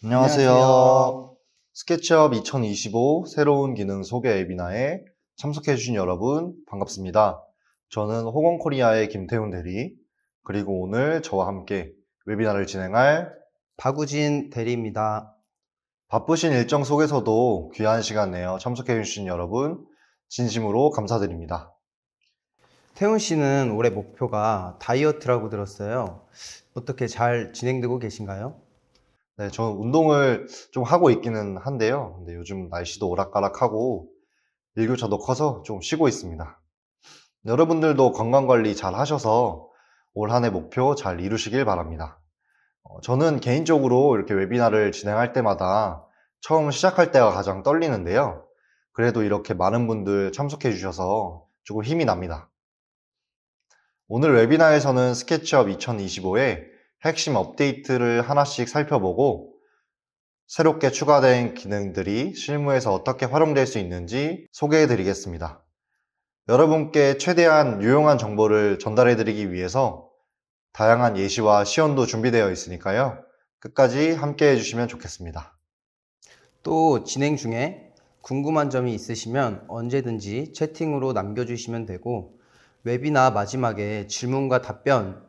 안녕하세요. 스케치업 2025 새로운 기능 소개 웨비나에 참석해주신 여러분 반갑습니다. 저는 호건코리아의 김태훈 대리, 그리고 오늘 저와 함께 웨비나를 진행할 박우진 대리입니다. 바쁘신 일정 속에서도 귀한 시간 내어 참석해주신 여러분 진심으로 감사드립니다. 태훈 씨는 올해 목표가 다이어트라고 들었어요. 어떻게 잘 진행되고 계신가요? 네, 저는 운동을 좀 하고 있기는 한데요. 근데 요즘 날씨도 오락가락하고 일교차도 커서 좀 쉬고 있습니다. 여러분들도 건강관리 잘 하셔서 올 한 해 목표 잘 이루시길 바랍니다. 저는 개인적으로 이렇게 웨비나를 진행할 때마다 처음 시작할 때가 가장 떨리는데요. 그래도 이렇게 많은 분들 참석해 주셔서 조금 힘이 납니다. 오늘 웨비나에서는 스케치업 2025의 핵심 업데이트를 하나씩 살펴보고 새롭게 추가된 기능들이 실무에서 어떻게 활용될 수 있는지 소개해 드리겠습니다. 여러분께 최대한 유용한 정보를 전달해 드리기 위해서 다양한 예시와 시연도 준비되어 있으니까요. 끝까지 함께 해주시면 좋겠습니다. 또 진행 중에 궁금한 점이 있으시면 언제든지 채팅으로 남겨주시면 되고 웨비나 마지막에 질문과 답변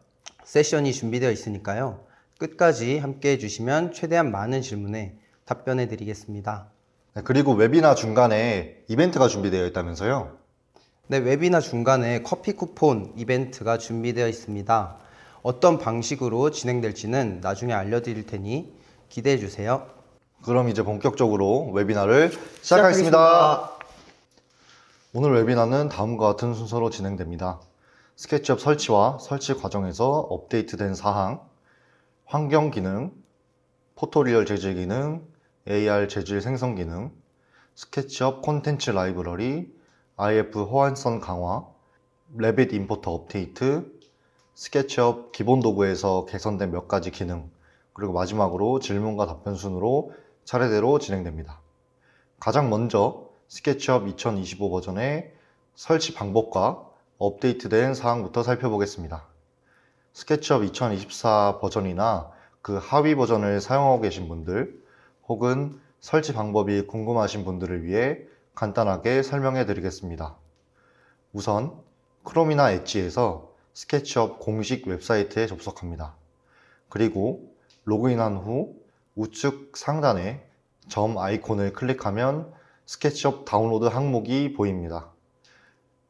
세션이 준비되어 있으니까요. 끝까지 함께 해주시면 최대한 많은 질문에 답변해 드리겠습니다. 네, 그리고 웨비나 중간에 이벤트가 준비되어 있다면서요? 네, 웨비나 중간에 커피 쿠폰 이벤트가 준비되어 있습니다. 어떤 방식으로 진행될지는 나중에 알려드릴 테니 기대해 주세요. 그럼 이제 본격적으로 웨비나를 시작하겠습니다. 오늘 웨비나는 다음과 같은 순서로 진행됩니다. 스케치업 설치와 설치 과정에서 업데이트된 사항, 환경 기능, 포토리얼 재질 기능, AR 재질 생성 기능, 스케치업 콘텐츠 라이브러리, IF 호환성 강화, 레빗 임포터 업데이트, 스케치업 기본 도구에서 개선된 몇 가지 기능, 그리고 마지막으로 질문과 답변 순으로 차례대로 진행됩니다. 가장 먼저 스케치업 2025 버전의 설치 방법과 업데이트된 사항부터 살펴보겠습니다. 스케치업 2024 버전이나 그 하위 버전을 사용하고 계신 분들, 혹은 설치 방법이 궁금하신 분들을 위해 간단하게 설명해 드리겠습니다. 우선 크롬이나 엣지에서 스케치업 공식 웹사이트에 접속합니다. 그리고 로그인한 후 우측 상단에 점 아이콘을 클릭하면 스케치업 다운로드 항목이 보입니다.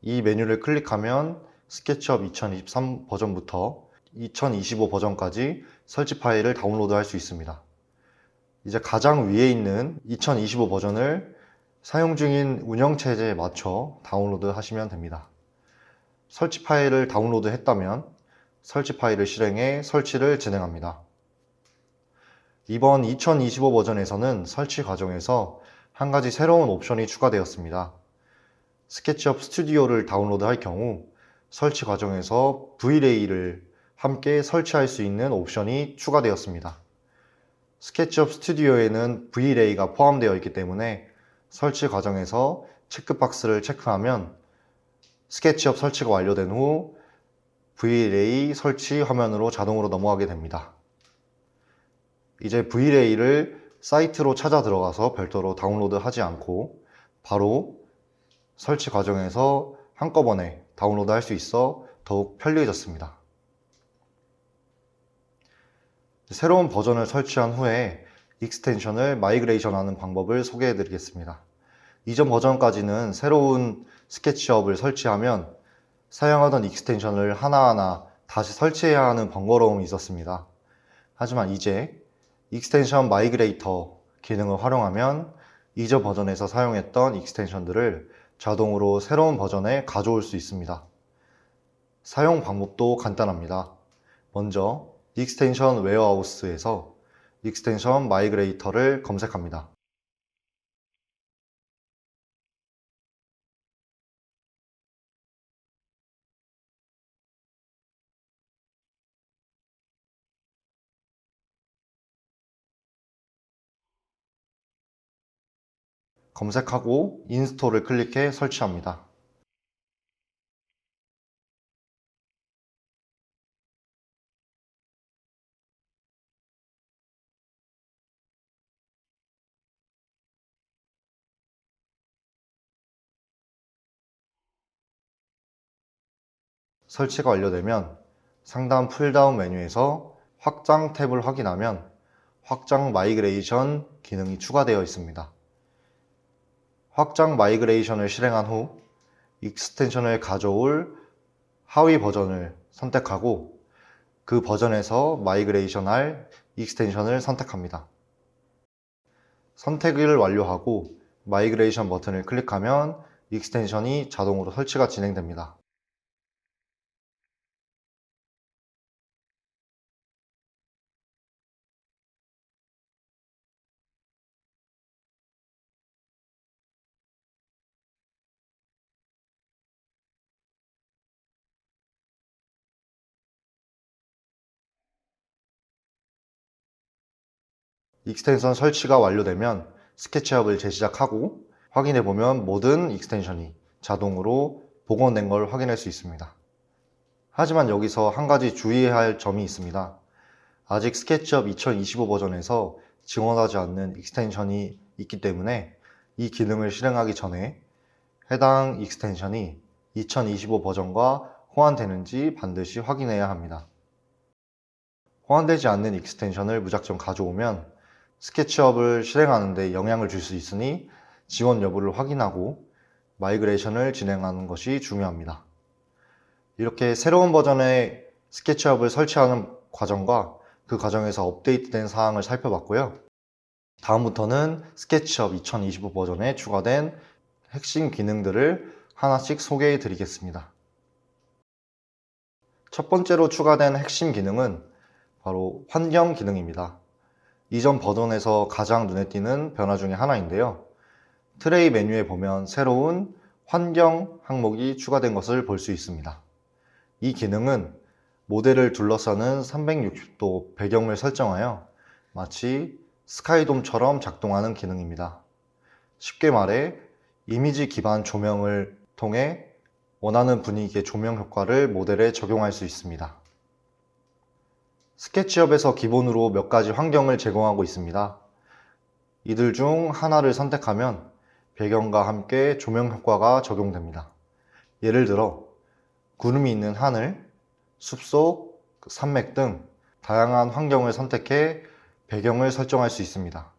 이 메뉴를 클릭하면 스케치업 2023 버전부터 2025 버전까지 설치 파일을 다운로드 할 수 있습니다. 이제 가장 위에 있는 2025 버전을 사용 중인 운영체제에 맞춰 다운로드 하시면 됩니다. 설치 파일을 다운로드 했다면 설치 파일을 실행해 설치를 진행합니다. 이번 2025 버전에서는 설치 과정에서 한 가지 새로운 옵션이 추가되었습니다. 스케치업 스튜디오를 다운로드 할 경우 설치 과정에서 V-Ray를 함께 설치할 수 있는 옵션이 추가되었습니다. 스케치업 스튜디오에는 V-Ray가 포함되어 있기 때문에 설치 과정에서 체크박스를 체크하면 스케치업 설치가 완료된 후 V-Ray 설치 화면으로 자동으로 넘어가게 됩니다. 이제 V-Ray를 사이트로 찾아 들어가서 별도로 다운로드 하지 않고 바로 설치 과정에서 한꺼번에 다운로드 할 수 있어 더욱 편리해졌습니다. 새로운 버전을 설치한 후에 익스텐션을 마이그레이션 하는 방법을 소개해 드리겠습니다. 이전 버전까지는 새로운 스케치업을 설치하면 사용하던 익스텐션을 하나하나 다시 설치해야 하는 번거로움이 있었습니다. 하지만 이제 익스텐션 마이그레이터 기능을 활용하면 이전 버전에서 사용했던 익스텐션들을 자동으로 새로운 버전에 가져올 수 있습니다. 사용 방법도 간단합니다. 먼저 익스텐션 웨어하우스에서 익스텐션 마이그레이터를 검색합니다. 검색하고 인스톨을 클릭해 설치합니다. 설치가 완료되면 상단 풀다운 메뉴에서 확장 탭을 확인하면 확장 마이그레이션 기능이 추가되어 있습니다. 확장 마이그레이션을 실행한 후 익스텐션을 가져올 하위 버전을 선택하고 그 버전에서 마이그레이션할 익스텐션을 선택합니다. 선택을 완료하고 마이그레이션 버튼을 클릭하면 익스텐션이 자동으로 설치가 진행됩니다. 익스텐션 설치가 완료되면 스케치업을 재시작하고 확인해보면 모든 익스텐션이 자동으로 복원된 걸 확인할 수 있습니다. 하지만 여기서 한 가지 주의해야 할 점이 있습니다. 아직 스케치업 2025 버전에서 지원하지 않는 익스텐션이 있기 때문에 이 기능을 실행하기 전에 해당 익스텐션이 2025 버전과 호환되는지 반드시 확인해야 합니다. 호환되지 않는 익스텐션을 무작정 가져오면 스케치업을 실행하는 데 영향을 줄 수 있으니 지원 여부를 확인하고 마이그레이션을 진행하는 것이 중요합니다. 이렇게 새로운 버전의 스케치업을 설치하는 과정과 그 과정에서 업데이트된 사항을 살펴봤고요. 다음부터는 스케치업 2025 버전에 추가된 핵심 기능들을 하나씩 소개해 드리겠습니다. 첫 번째로 추가된 핵심 기능은 바로 환경 기능입니다. 이전 버전에서 가장 눈에 띄는 변화 중에 하나인데요. 트레이 메뉴에 보면 새로운 환경 항목이 추가된 것을 볼 수 있습니다. 이 기능은 모델을 둘러싸는 360도 배경을 설정하여 마치 스카이돔처럼 작동하는 기능입니다. 쉽게 말해 이미지 기반 조명을 통해 원하는 분위기의 조명 효과를 모델에 적용할 수 있습니다. 스케치업에서 기본으로 몇 가지 환경을 제공하고 있습니다. 이들 중 하나를 선택하면 배경과 함께 조명 효과가 적용됩니다. 예를 들어 구름이 있는 하늘, 숲속, 산맥 등 다양한 환경을 선택해 배경을 설정할 수 있습니다.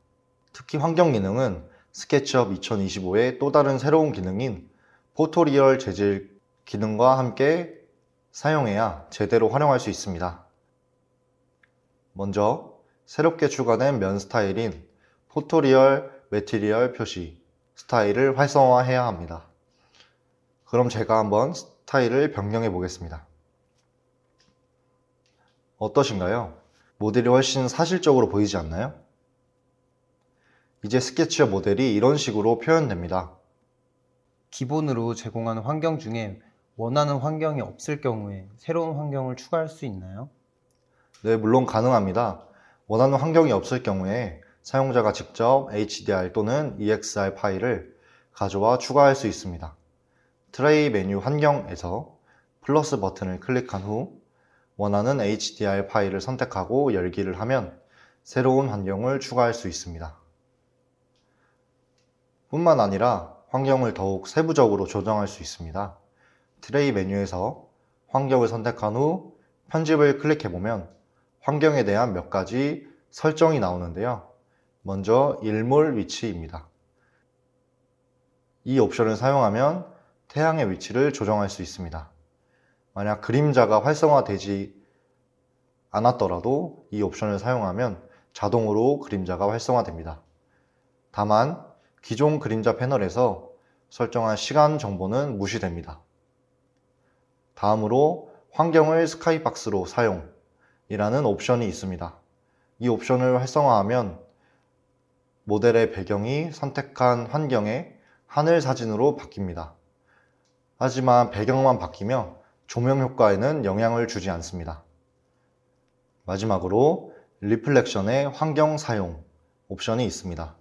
특히 환경 기능은 스케치업 2025의 또 다른 새로운 기능인 포토리얼 재질 기능과 함께 사용해야 제대로 활용할 수 있습니다. 먼저 새롭게 추가된 면 스타일인 포토리얼 매티리얼 표시 스타일을 활성화해야 합니다. 그럼 제가 한번 스타일을 변경해 보겠습니다. 어떠신가요? 모델이 훨씬 사실적으로 보이지 않나요? 이제 스케치업 모델이 이런 식으로 표현됩니다. 기본으로 제공하는 환경 중에 원하는 환경이 없을 경우에 새로운 환경을 추가할 수 있나요? 네, 물론 가능합니다. 원하는 환경이 없을 경우에 사용자가 직접 HDR 또는 EXR 파일을 가져와 추가할 수 있습니다. 트레이 메뉴 환경에서 플러스 버튼을 클릭한 후 원하는 HDR 파일을 선택하고 열기를 하면 새로운 환경을 추가할 수 있습니다. 뿐만 아니라 환경을 더욱 세부적으로 조정할 수 있습니다. 트레이 메뉴에서 환경을 선택한 후 편집을 클릭해보면 환경에 대한 몇 가지 설정이 나오는데요. 먼저 일몰 위치입니다. 이 옵션을 사용하면 태양의 위치를 조정할 수 있습니다. 만약 그림자가 활성화되지 않았더라도 이 옵션을 사용하면 자동으로 그림자가 활성화됩니다. 다만 기존 그림자 패널에서 설정한 시간 정보는 무시됩니다. 다음으로 환경을 스카이박스로 사용 이라는 옵션이 있습니다. 이 옵션을 활성화하면 모델의 배경이 선택한 환경의 하늘 사진으로 바뀝니다. 하지만 배경만 바뀌며 조명 효과에는 영향을 주지 않습니다. 마지막으로 리플렉션의 환경 사용 옵션이 있습니다.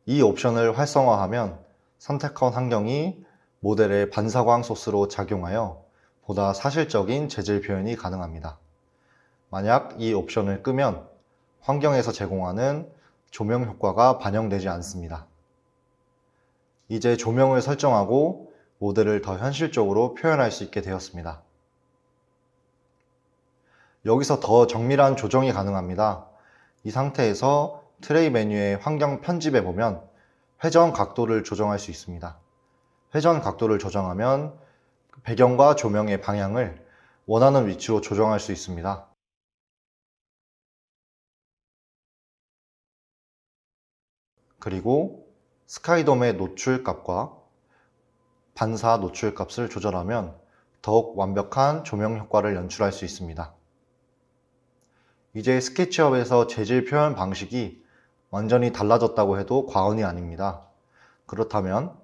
이 옵션을 활성화하면 선택한 환경이 모델의 반사광 소스로 작용하여 보다 사실적인 재질 표현이 가능합니다. 만약 이 옵션을 끄면 환경에서 제공하는 조명 효과가 반영되지 않습니다. 이제 조명을 설정하고 모델을 더 현실적으로 표현할 수 있게 되었습니다. 여기서 더 정밀한 조정이 가능합니다. 이 상태에서 트레이 메뉴의 환경 편집에 보면 회전 각도를 조정할 수 있습니다. 회전 각도를 조정하면 배경과 조명의 방향을 원하는 위치로 조정할 수 있습니다. 그리고 스카이돔의 노출 값과 반사 노출 값을 조절하면 더욱 완벽한 조명 효과를 연출할 수 있습니다. 이제 스케치업에서 재질 표현 방식이 완전히 달라졌다고 해도 과언이 아닙니다. 그렇다면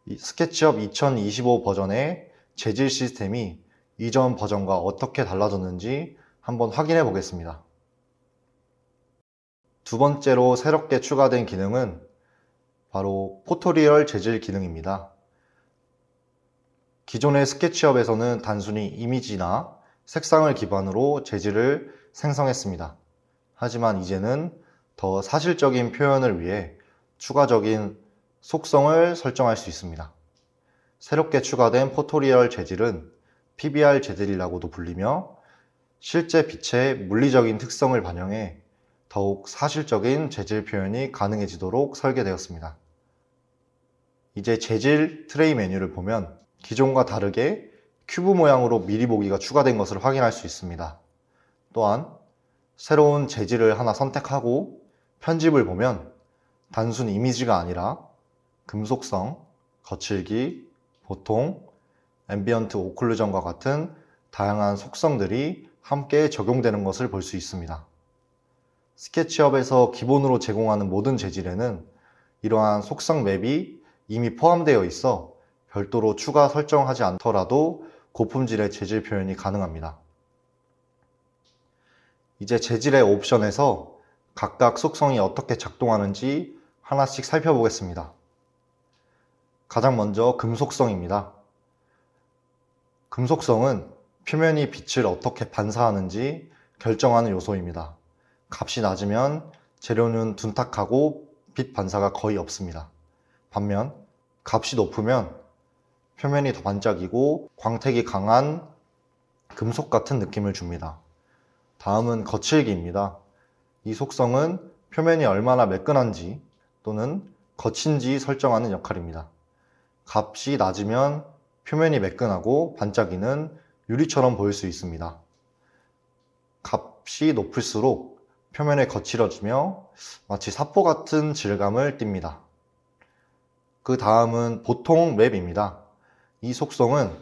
이 스케치업 2025 버전의 재질 시스템이 이전 버전과 어떻게 달라졌는지 한번 확인해 보겠습니다. 두 번째로 새롭게 추가된 기능은 바로 포토리얼 재질 기능입니다. 기존의 스케치업에서는 단순히 이미지나 색상을 기반으로 재질을 생성했습니다. 하지만 이제는 더 사실적인 표현을 위해 추가적인 속성을 설정할 수 있습니다. 새롭게 추가된 포토리얼 재질은 PBR 재질이라고도 불리며 실제 빛의 물리적인 특성을 반영해 더욱 사실적인 재질 표현이 가능해지도록 설계되었습니다. 이제 재질 트레이 메뉴를 보면 기존과 다르게 큐브 모양으로 미리 보기가 추가된 것을 확인할 수 있습니다. 또한 새로운 재질을 하나 선택하고 편집을 보면 단순 이미지가 아니라 금속성, 거칠기, 보통, 앰비언트 오클루전과 같은 다양한 속성들이 함께 적용되는 것을 볼 수 있습니다. 스케치업에서 기본으로 제공하는 모든 재질에는 이러한 속성 맵이 이미 포함되어 있어 별도로 추가 설정하지 않더라도 고품질의 재질 표현이 가능합니다. 이제 재질의 옵션에서 각각 속성이 어떻게 작동하는지 하나씩 살펴보겠습니다. 가장 먼저 금속성입니다. 금속성은 표면이 빛을 어떻게 반사하는지 결정하는 요소입니다. 값이 낮으면 재료는 둔탁하고 빛 반사가 거의 없습니다. 반면 값이 높으면 표면이 더 반짝이고 광택이 강한 금속 같은 느낌을 줍니다. 다음은 거칠기입니다. 이 속성은 표면이 얼마나 매끈한지 또는 거친지 설정하는 역할입니다. 값이 낮으면 표면이 매끈하고 반짝이는 유리처럼 보일 수 있습니다. 값이 높을수록 표면이 거칠어지며 마치 사포 같은 질감을 띱니다. 그 다음은 보통 맵입니다. 이 속성은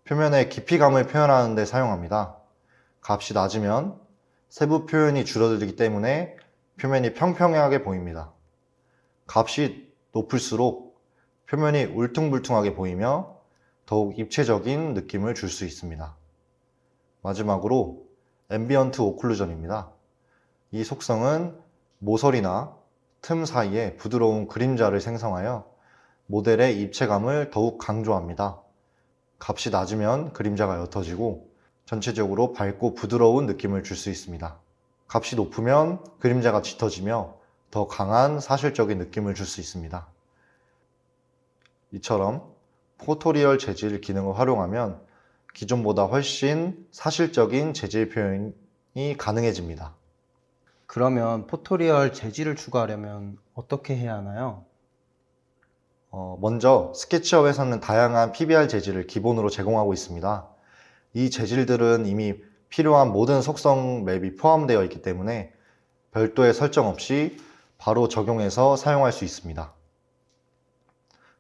표면의 깊이감을 표현하는 데 사용합니다. 값이 낮으면 세부 표현이 줄어들기 때문에 표면이 평평하게 보입니다. 값이 높을수록 표면이 울퉁불퉁하게 보이며 더욱 입체적인 느낌을 줄 수 있습니다. 마지막으로 앰비언트 오클루전입니다. 이 속성은 모서리나 틈 사이에 부드러운 그림자를 생성하여 모델의 입체감을 더욱 강조합니다. 값이 낮으면 그림자가 옅어지고 전체적으로 밝고 부드러운 느낌을 줄 수 있습니다. 값이 높으면 그림자가 짙어지며 더 강한 사실적인 느낌을 줄 수 있습니다. 이처럼 포토리얼 재질 기능을 활용하면 기존보다 훨씬 사실적인 재질 표현이 가능해집니다. 그러면 포토리얼 재질을 추가하려면 어떻게 해야 하나요? 먼저 스케치업에서는 다양한 PBR 재질을 기본으로 제공하고 있습니다. 이 재질들은 이미 필요한 모든 속성 맵이 포함되어 있기 때문에 별도의 설정 없이 바로 적용해서 사용할 수 있습니다.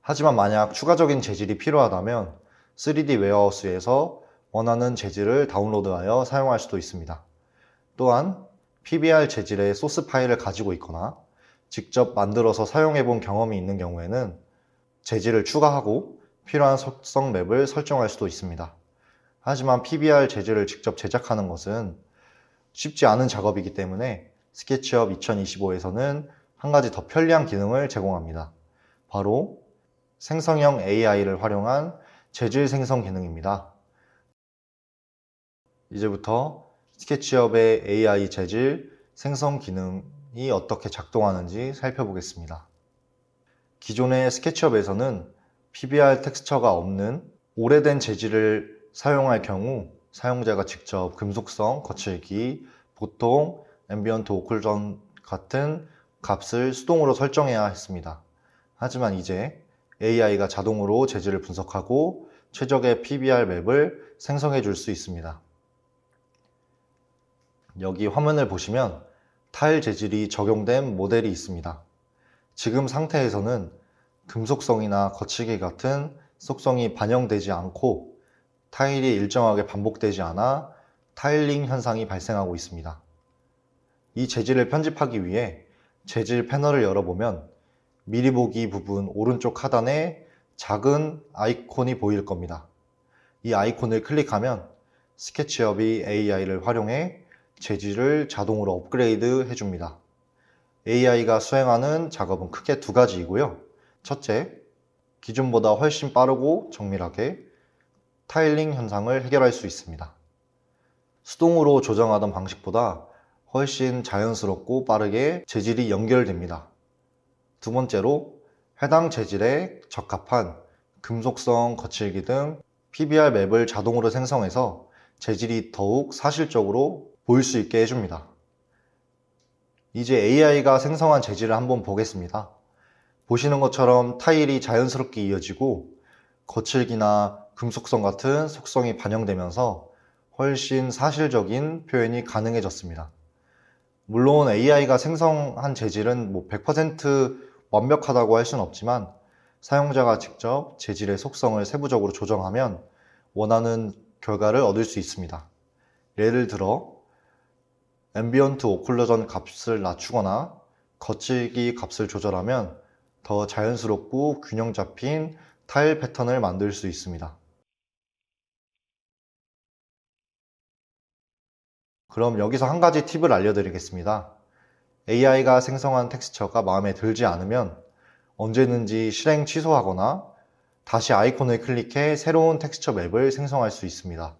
하지만 만약 추가적인 재질이 필요하다면 3D 웨어하우스에서 원하는 재질을 다운로드하여 사용할 수도 있습니다. 또한 PBR 재질의 소스 파일을 가지고 있거나 직접 만들어서 사용해 본 경험이 있는 경우에는 재질을 추가하고 필요한 속성 맵을 설정할 수도 있습니다. 하지만 PBR 재질을 직접 제작하는 것은 쉽지 않은 작업이기 때문에 스케치업 2025에서는 한 가지 더 편리한 기능을 제공합니다. 바로 생성형 AI를 활용한 재질 생성 기능입니다. 이제부터 스케치업의 AI 재질 생성 기능이 어떻게 작동하는지 살펴보겠습니다. 기존의 스케치업에서는 PBR 텍스처가 없는 오래된 재질을 사용할 경우 사용자가 직접 금속성, 거칠기, 보통, 앰비언트 오클루전 같은 값을 수동으로 설정해야 했습니다. 하지만 이제 AI가 자동으로 재질을 분석하고 최적의 PBR 맵을 생성해 줄 수 있습니다. 여기 화면을 보시면 타일 재질이 적용된 모델이 있습니다. 지금 상태에서는 금속성이나 거칠기 같은 속성이 반영되지 않고 타일이 일정하게 반복되지 않아 타일링 현상이 발생하고 있습니다. 이 재질을 편집하기 위해 재질 패널을 열어보면 미리 보기 부분 오른쪽 하단에 작은 아이콘이 보일 겁니다. 이 아이콘을 클릭하면 스케치업이 AI를 활용해 재질을 자동으로 업그레이드 해줍니다. AI가 수행하는 작업은 크게 두 가지이고요. 첫째, 기존보다 훨씬 빠르고 정밀하게 타일링 현상을 해결할 수 있습니다. 수동으로 조정하던 방식보다 훨씬 자연스럽고 빠르게 재질이 연결됩니다. 두 번째로, 해당 재질에 적합한 금속성, 거칠기 등 PBR 맵을 자동으로 생성해서 재질이 더욱 사실적으로 보일 수 있게 해줍니다. 이제 AI가 생성한 재질을 한번 보겠습니다. 보시는 것처럼 타일이 자연스럽게 이어지고 거칠기나 금속성 같은 속성이 반영되면서 훨씬 사실적인 표현이 가능해졌습니다. 물론 AI가 생성한 재질은 100% 완벽하다고 할 수는 없지만 사용자가 직접 재질의 속성을 세부적으로 조정하면 원하는 결과를 얻을 수 있습니다. 예를 들어 앰비언트 오클루전 값을 낮추거나 거칠기 값을 조절하면 더 자연스럽고 균형 잡힌 타일 패턴을 만들 수 있습니다. 그럼 여기서 한 가지 팁을 알려드리겠습니다. AI가 생성한 텍스처가 마음에 들지 않으면 언제든지 실행 취소하거나 다시 아이콘을 클릭해 새로운 텍스처 맵을 생성할 수 있습니다.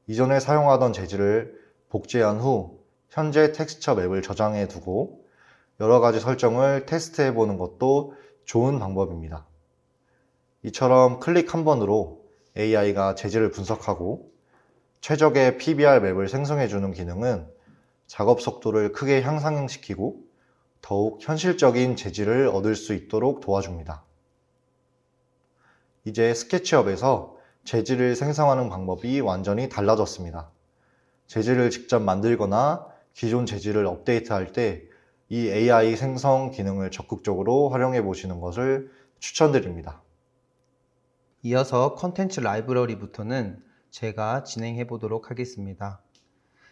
이전에 사용하던 재질을 복제한 후 현재 텍스처 맵을 저장해 두고 여러 가지 설정을 테스트해 보는 것도 좋은 방법입니다. 이처럼 클릭 한 번으로 AI가 재질을 분석하고 최적의 PBR 맵을 생성해 주는 기능은 작업 속도를 크게 향상시키고 더욱 현실적인 재질을 얻을 수 있도록 도와줍니다. 이제 스케치업에서 재질을 생성하는 방법이 완전히 달라졌습니다. 재질을 직접 만들거나 기존 재질을 업데이트할 때 이 AI 생성 기능을 적극적으로 활용해 보시는 것을 추천드립니다. 이어서 컨텐츠 라이브러리부터는 제가 진행해 보도록 하겠습니다.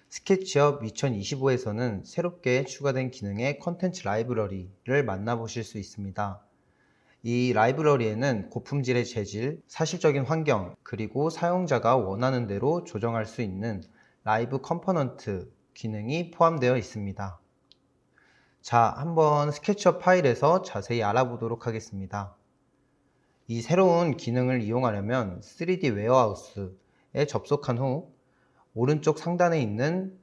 스케치업 2025에서는 새롭게 추가된 기능의 컨텐츠 라이브러리를 만나보실 수 있습니다. 이 라이브러리에는 고품질의 재질, 사실적인 환경, 그리고 사용자가 원하는 대로 조정할 수 있는 라이브 컴포넌트 기능이 포함되어 있습니다. 자, 한번 스케치업 파일에서 자세히 알아보도록 하겠습니다. 이 새로운 기능을 이용하려면 3D 웨어하우스에 접속한 후 오른쪽 상단에 있는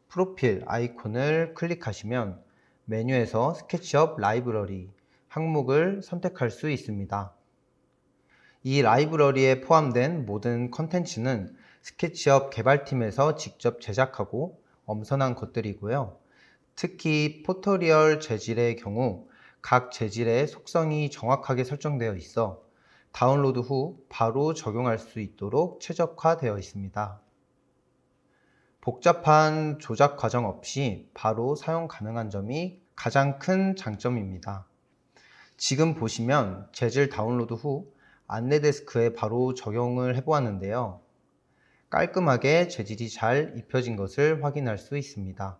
프로필 아이콘을 클릭하시면 메뉴에서 스케치업 라이브러리 항목을 선택할 수 있습니다. 이 라이브러리에 포함된 모든 컨텐츠는 스케치업 개발팀에서 직접 제작하고 엄선한 것들이고요. 특히 포토리얼 재질의 경우 각 재질의 속성이 정확하게 설정되어 있어 다운로드 후 바로 적용할 수 있도록 최적화되어 있습니다. 복잡한 조작 과정 없이 바로 사용 가능한 점이 가장 큰 장점입니다. 지금 보시면 재질 다운로드 후 안내 데스크에 바로 적용을 해보았는데요. 깔끔하게 재질이 잘 입혀진 것을 확인할 수 있습니다.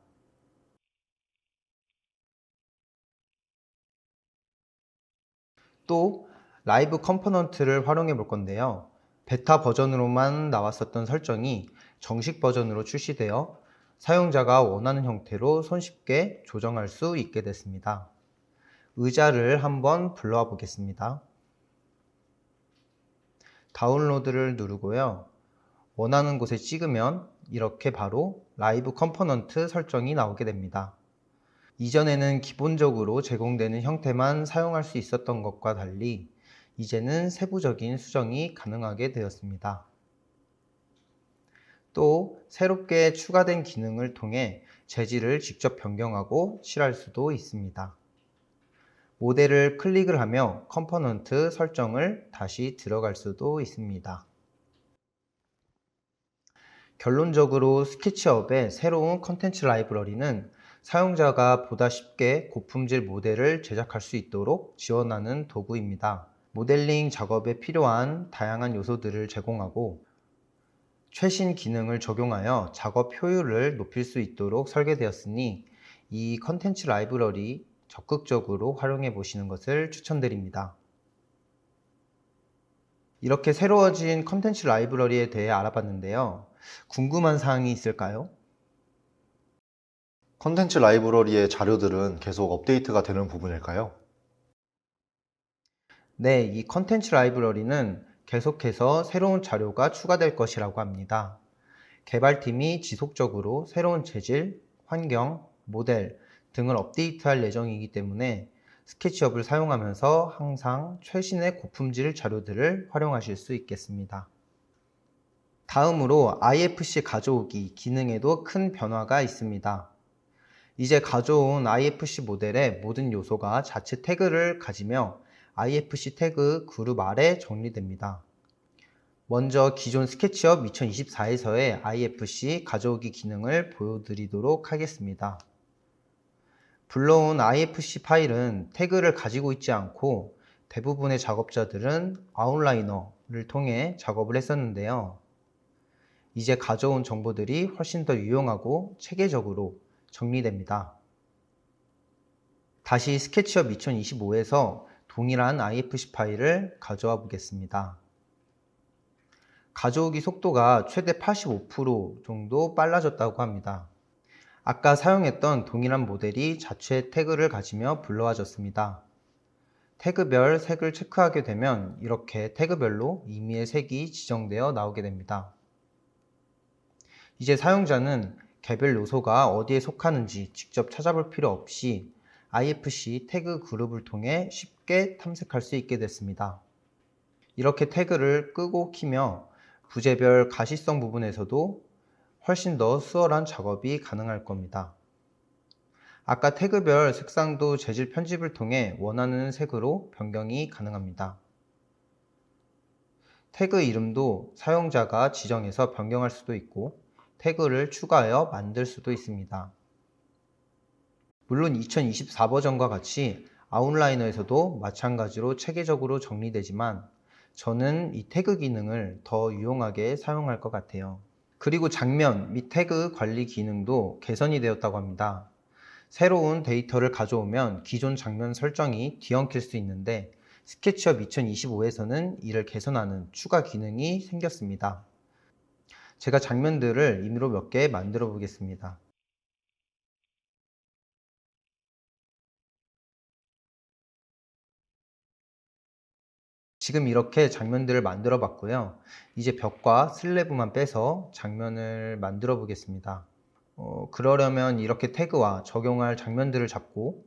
또 라이브 컴포넌트를 활용해 볼 건데요. 베타 버전으로만 나왔었던 설정이 정식 버전으로 출시되어 사용자가 원하는 형태로 손쉽게 조정할 수 있게 됐습니다. 의자를 한번 불러와 보겠습니다. 다운로드를 누르고요. 원하는 곳에 찍으면 이렇게 바로 라이브 컴포넌트 설정이 나오게 됩니다. 이전에는 기본적으로 제공되는 형태만 사용할 수 있었던 것과 달리 이제는 세부적인 수정이 가능하게 되었습니다. 또 새롭게 추가된 기능을 통해 재질을 직접 변경하고 칠할 수도 있습니다. 모델을 클릭을 하며 컴포넌트 설정을 다시 들어갈 수도 있습니다. 결론적으로 스케치업의 새로운 컨텐츠 라이브러리는 사용자가 보다 쉽게 고품질 모델을 제작할 수 있도록 지원하는 도구입니다. 모델링 작업에 필요한 다양한 요소들을 제공하고 최신 기능을 적용하여 작업 효율을 높일 수 있도록 설계되었으니 이 컨텐츠 라이브러리 적극적으로 활용해 보시는 것을 추천드립니다. 이렇게 새로워진 컨텐츠 라이브러리에 대해 알아봤는데요. 궁금한 사항이 있을까요? 컨텐츠 라이브러리의 자료들은 계속 업데이트가 되는 부분일까요? 네, 이 컨텐츠 라이브러리는 계속해서 새로운 자료가 추가될 것이라고 합니다. 개발팀이 지속적으로 새로운 재질, 환경, 모델 등을 업데이트할 예정이기 때문에 스케치업을 사용하면서 항상 최신의 고품질 자료들을 활용하실 수 있겠습니다. 다음으로 IFC 가져오기 기능에도 큰 변화가 있습니다. 이제 가져온 IFC 모델의 모든 요소가 자체 태그를 가지며 IFC 태그 그룹 아래 정리됩니다. 먼저 기존 스케치업 2024에서의 IFC 가져오기 기능을 보여드리도록 하겠습니다. 불러온 IFC 파일은 태그를 가지고 있지 않고 대부분의 작업자들은 아웃라이너를 통해 작업을 했었는데요. 이제 가져온 정보들이 훨씬 더 유용하고 체계적으로 정리됩니다. 다시 스케치업 2025에서 동일한 IFC 파일을 가져와 보겠습니다. 가져오기 속도가 최대 85% 정도 빨라졌다고 합니다. 아까 사용했던 동일한 모델이 자체 태그를 가지며 불러와졌습니다. 태그별 색을 체크하게 되면 이렇게 태그별로 임의의 색이 지정되어 나오게 됩니다. 이제 사용자는 개별 요소가 어디에 속하는지 직접 찾아볼 필요 없이 IFC 태그 그룹을 통해 쉽게 탐색할 수 있게 됐습니다. 이렇게 태그를 끄고 키며 부재별 가시성 부분에서도 훨씬 더 수월한 작업이 가능할 겁니다. 아까 태그별 색상도 재질 편집을 통해 원하는 색으로 변경이 가능합니다. 태그 이름도 사용자가 지정해서 변경할 수도 있고 태그를 추가하여 만들 수도 있습니다. 물론 2024 버전과 같이 아웃라이너에서도 마찬가지로 체계적으로 정리되지만 저는 이 태그 기능을 더 유용하게 사용할 것 같아요. 그리고 장면 및 태그 관리 기능도 개선이 되었다고 합니다. 새로운 데이터를 가져오면 기존 장면 설정이 뒤엉킬 수 있는데 스케치업 2025에서는 이를 개선하는 추가 기능이 생겼습니다. 제가 장면들을 임의로 몇 개 만들어 보겠습니다. 지금 이렇게 장면들을 만들어 봤고요. 이제 벽과 슬래브만 빼서 장면을 만들어 보겠습니다. 그러려면 이렇게 태그와 적용할 장면들을 잡고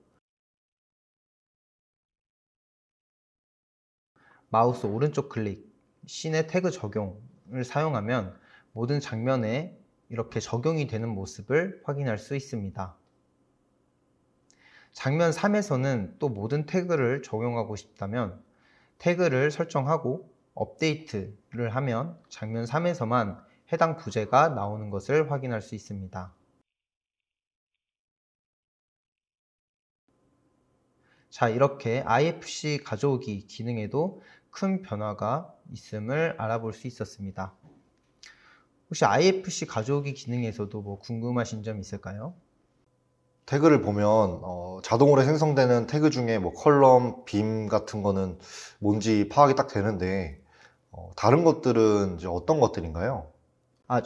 마우스 오른쪽 클릭, 씬의 태그 적용을 사용하면 모든 장면에 이렇게 적용이 되는 모습을 확인할 수 있습니다. 장면 3에서는 또 모든 태그를 적용하고 싶다면 태그를 설정하고 업데이트를 하면 장면 3에서만 해당 부재가 나오는 것을 확인할 수 있습니다. 자, 이렇게 IFC 가져오기 기능에도 큰 변화가 있음을 알아볼 수 있었습니다. 혹시 IFC 가져오기 기능에서도 뭐 궁금하신 점 있을까요? 태그를 보면 자동으로 생성되는 태그 중에 뭐 컬럼, 빔 같은 거는 뭔지 파악이 딱 되는데 다른 것들은 이제 어떤 것들인가요?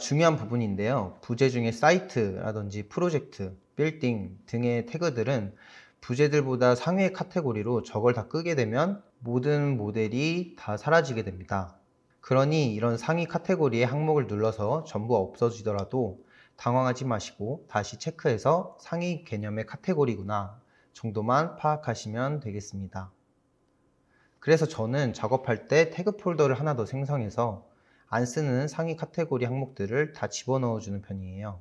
중요한 부분인데요. 부재 중에 사이트라든지 프로젝트, 빌딩 등의 태그들은 부재들보다 상위의 카테고리로 저걸 다 끄게 되면 모든 모델이 다 사라지게 됩니다. 그러니 이런 상위 카테고리의 항목을 눌러서 전부 없어지더라도 당황하지 마시고 다시 체크해서 상위 개념의 카테고리구나 정도만 파악하시면 되겠습니다. 그래서 저는 작업할 때 태그 폴더를 하나 더 생성해서 안 쓰는 상위 카테고리 항목들을 다 집어넣어주는 편이에요.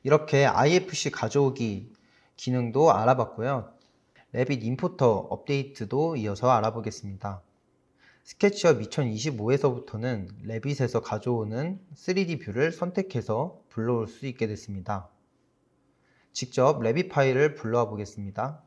이렇게 IFC 가져오기 기능도 알아봤고요. 레빗 임포터 업데이트도 이어서 알아보겠습니다. 스케치업 2025에서부터는 레빗에서 가져오는 3D 뷰를 선택해서 불러올 수 있게 됐습니다. 직접 레빗 파일을 불러와 보겠습니다.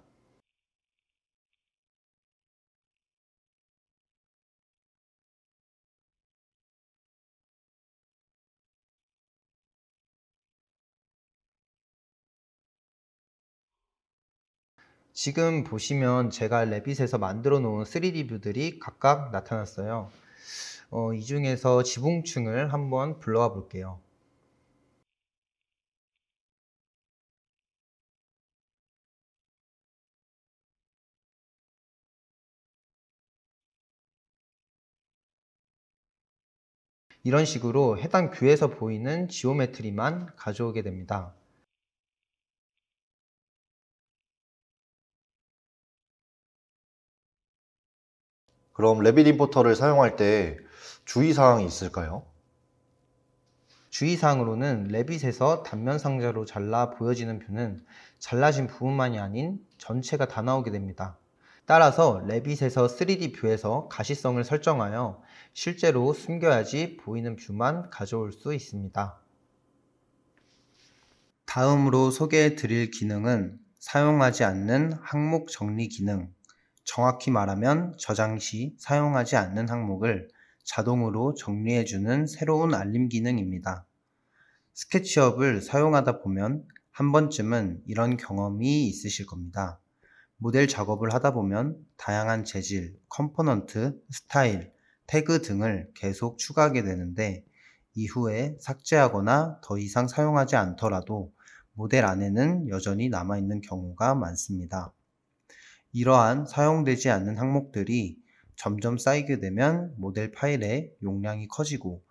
지금 보시면 제가 레빗에서 만들어 놓은 3D 뷰들이 각각 나타났어요. 이 중에서 지붕층을 한번 불러와 볼게요. 이런 식으로 해당 뷰에서 보이는 지오메트리만 가져오게 됩니다. 그럼 레빗 임포터를 사용할 때 주의사항이 있을까요? 주의사항으로는 레빗에서 단면 상자로 잘라 보여지는 뷰는 잘라진 부분만이 아닌 전체가 다 나오게 됩니다. 따라서 레빗에서 3D 뷰에서 가시성을 설정하여 실제로 숨겨야지 보이는 뷰만 가져올 수 있습니다. 다음으로 소개해 드릴 기능은 사용하지 않는 항목 정리 기능, 정확히 말하면 저장 시 사용하지 않는 항목을 자동으로 정리해주는 새로운 알림 기능입니다. 스케치업을 사용하다 보면 한 번쯤은 이런 경험이 있으실 겁니다. 모델 작업을 하다 보면 다양한 재질, 컴포넌트, 스타일, 태그 등을 계속 추가하게 되는데 이후에 삭제하거나 더 이상 사용하지 않더라도 모델 안에는 여전히 남아있는 경우가 많습니다. 이러한 사용되지 않는 항목들이 점점 쌓이게 되면 모델 파일의 용량이 커지고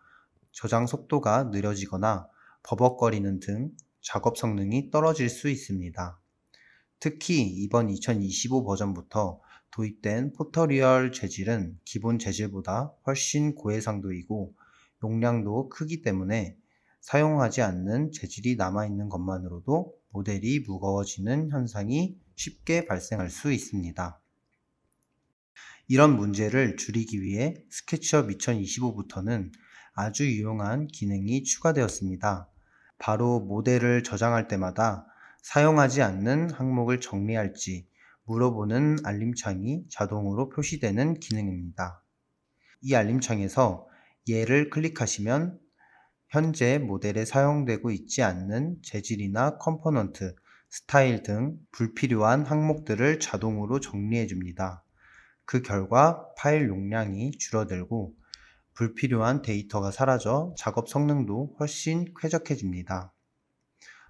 저장 속도가 느려지거나 버벅거리는 등 작업 성능이 떨어질 수 있습니다. 특히 이번 2025 버전부터 도입된 포터리얼 재질은 기본 재질보다 훨씬 고해상도이고 용량도 크기 때문에 사용하지 않는 재질이 남아있는 것만으로도 모델이 무거워지는 현상이 쉽게 발생할 수 있습니다. 이런 문제를 줄이기 위해 스케치업 2025부터는 아주 유용한 기능이 추가되었습니다. 바로 모델을 저장할 때마다 사용하지 않는 항목을 정리할지 물어보는 알림창이 자동으로 표시되는 기능입니다. 이 알림창에서 얘를 클릭하시면 현재 모델에 사용되고 있지 않는 재질이나 컴포넌트, 스타일 등 불필요한 항목들을 자동으로 정리해 줍니다. 그 결과 파일 용량이 줄어들고 불필요한 데이터가 사라져 작업 성능도 훨씬 쾌적해집니다.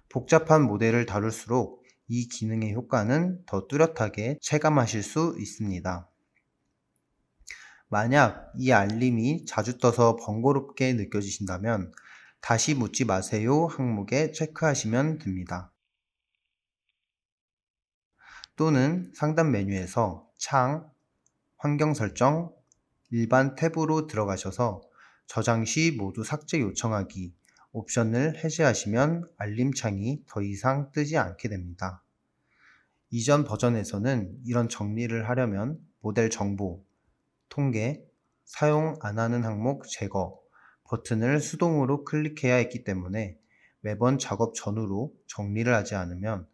복잡한 모델을 다룰수록 이 기능의 효과는 더 뚜렷하게 체감하실 수 있습니다. 만약 이 알림이 자주 떠서 번거롭게 느껴지신다면 다시 묻지 마세요 항목에 체크하시면 됩니다. 또는 상단 메뉴에서 창, 환경 설정, 일반 탭으로 들어가셔서 저장 시 모두 삭제 요청하기 옵션을 해제하시면 알림창이 더 이상 뜨지 않게 됩니다. 이전 버전에서는 이런 정리를 하려면 모델 정보, 통계, 사용 안 하는 항목 제거 버튼을 수동으로 클릭해야 했기 때문에 매번 작업 전후로 정리를 하지 않으면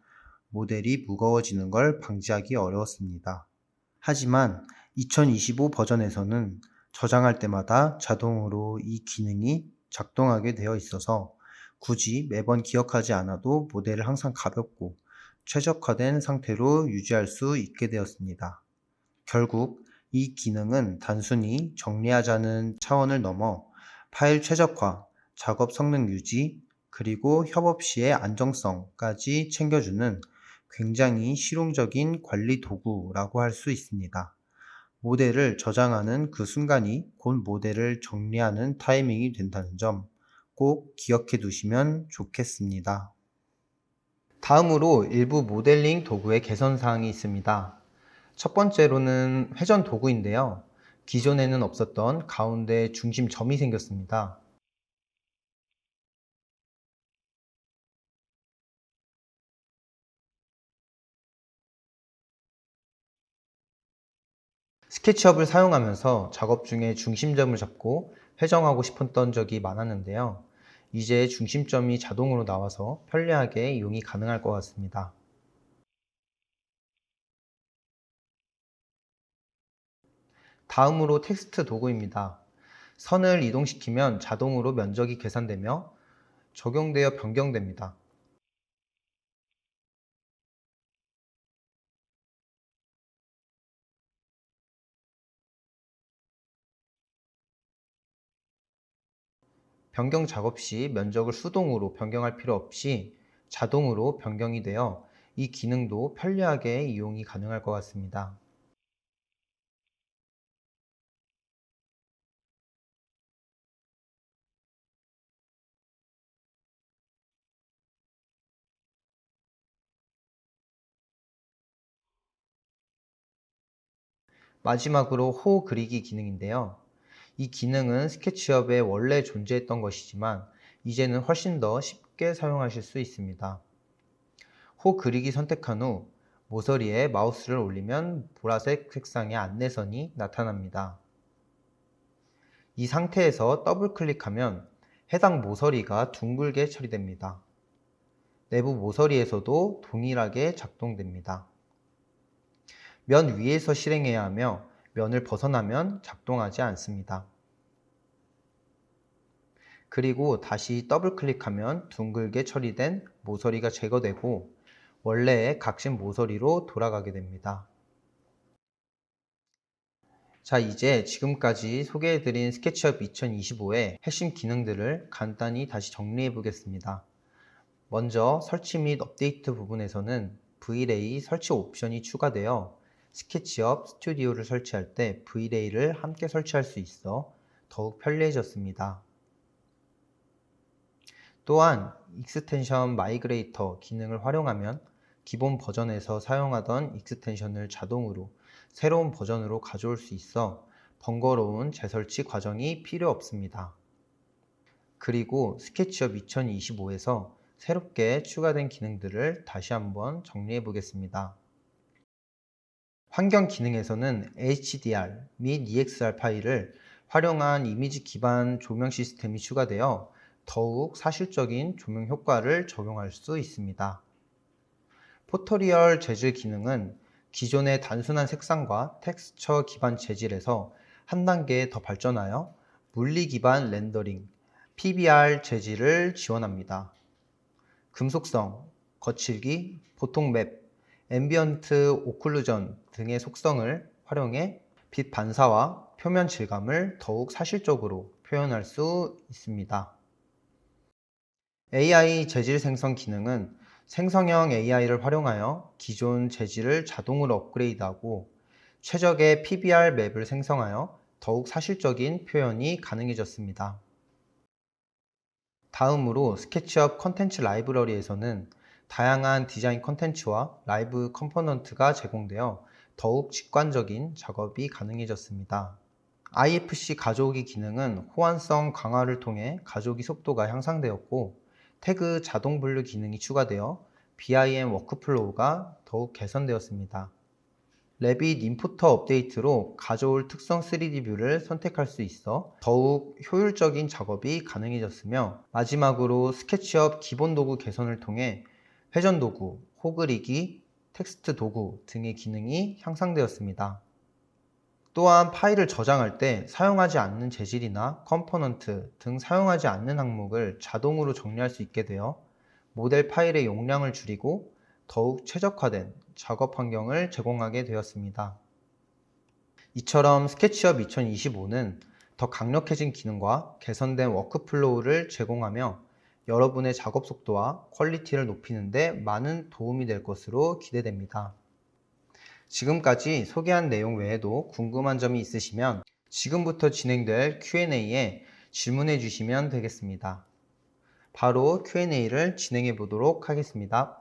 모델이 무거워지는 걸 방지하기 어려웠습니다. 하지만 2025 버전에서는 저장할 때마다 자동으로 이 기능이 작동하게 되어 있어서 굳이 매번 기억하지 않아도 모델을 항상 가볍고 최적화된 상태로 유지할 수 있게 되었습니다. 결국 이 기능은 단순히 정리하자는 차원을 넘어 파일 최적화, 작업 성능 유지, 그리고 협업 시의 안정성까지 챙겨주는 굉장히 실용적인 관리 도구라고 할 수 있습니다. 모델을 저장하는 그 순간이 곧 모델을 정리하는 타이밍이 된다는 점 꼭 기억해 두시면 좋겠습니다. 다음으로 일부 모델링 도구의 개선 사항이 있습니다. 첫 번째로는 회전 도구인데요. 기존에는 없었던 가운데 중심점이 생겼습니다. 스케치업을 사용하면서 작업 중에 중심점을 잡고 회전하고 싶었던 적이 많았는데요. 이제 중심점이 자동으로 나와서 편리하게 이용이 가능할 것 같습니다. 다음으로 텍스트 도구입니다. 선을 이동시키면 자동으로 면적이 계산되며 적용되어 변경됩니다. 변경 작업 시 면적을 수동으로 변경할 필요 없이 자동으로 변경이 되어 이 기능도 편리하게 이용이 가능할 것 같습니다. 마지막으로 호 그리기 기능인데요. 이 기능은 스케치업에 원래 존재했던 것이지만 이제는 훨씬 더 쉽게 사용하실 수 있습니다. 호 그리기 선택한 후 모서리에 마우스를 올리면 보라색 색상의 안내선이 나타납니다. 이 상태에서 더블 클릭하면 해당 모서리가 둥글게 처리됩니다. 내부 모서리에서도 동일하게 작동됩니다. 면 위에서 실행해야 하며 면을 벗어나면 작동하지 않습니다. 그리고 다시 더블 클릭하면 둥글게 처리된 모서리가 제거되고 원래의 각진 모서리로 돌아가게 됩니다. 자, 이제 지금까지 소개해드린 스케치업 2025의 핵심 기능들을 간단히 다시 정리해 보겠습니다. 먼저 설치 및 업데이트 부분에서는 V-Ray 설치 옵션이 추가되어 스케치업 스튜디오를 설치할 때 V-Ray를 함께 설치할 수 있어 더욱 편리해졌습니다. 또한 익스텐션 마이그레이터 기능을 활용하면 기본 버전에서 사용하던 익스텐션을 자동으로 새로운 버전으로 가져올 수 있어 번거로운 재설치 과정이 필요 없습니다. 그리고 스케치업 2025에서 새롭게 추가된 기능들을 다시 한번 정리해 보겠습니다. 환경 기능에서는 HDR 및 EXR 파일을 활용한 이미지 기반 조명 시스템이 추가되어 더욱 사실적인 조명 효과를 적용할 수 있습니다. 포토리얼 재질 기능은 기존의 단순한 색상과 텍스처 기반 재질에서 한 단계 더 발전하여 물리 기반 렌더링, PBR 재질을 지원합니다. 금속성, 거칠기, 보통 맵, 앰비언트 오클루전 등의 속성을 활용해 빛 반사와 표면 질감을 더욱 사실적으로 표현할 수 있습니다. AI 재질 생성 기능은 생성형 AI를 활용하여 기존 재질을 자동으로 업그레이드하고 최적의 PBR 맵을 생성하여 더욱 사실적인 표현이 가능해졌습니다. 다음으로 스케치업 컨텐츠 라이브러리에서는 다양한 디자인 컨텐츠와 라이브 컴포넌트가 제공되어 더욱 직관적인 작업이 가능해졌습니다. IFC 가져오기 기능은 호환성 강화를 통해 가져오기 속도가 향상되었고 태그 자동 분류 기능이 추가되어 BIM 워크플로우가 더욱 개선되었습니다. 레빗 임포터 업데이트로 가져올 특성 3D 뷰를 선택할 수 있어 더욱 효율적인 작업이 가능해졌으며 마지막으로 스케치업 기본 도구 개선을 통해 회전 도구, 호 그리기, 텍스트 도구 등의 기능이 향상되었습니다. 또한 파일을 저장할 때 사용하지 않는 재질이나 컴포넌트 등 사용하지 않는 항목을 자동으로 정리할 수 있게 되어 모델 파일의 용량을 줄이고 더욱 최적화된 작업 환경을 제공하게 되었습니다. 이처럼 스케치업 2025는 더 강력해진 기능과 개선된 워크플로우를 제공하며 여러분의 작업 속도와 퀄리티를 높이는 데 많은 도움이 될 것으로 기대됩니다. 지금까지 소개한 내용 외에도 궁금한 점이 있으시면 지금부터 진행될 Q&A에 질문해 주시면 되겠습니다. 바로 Q&A를 진행해 보도록 하겠습니다.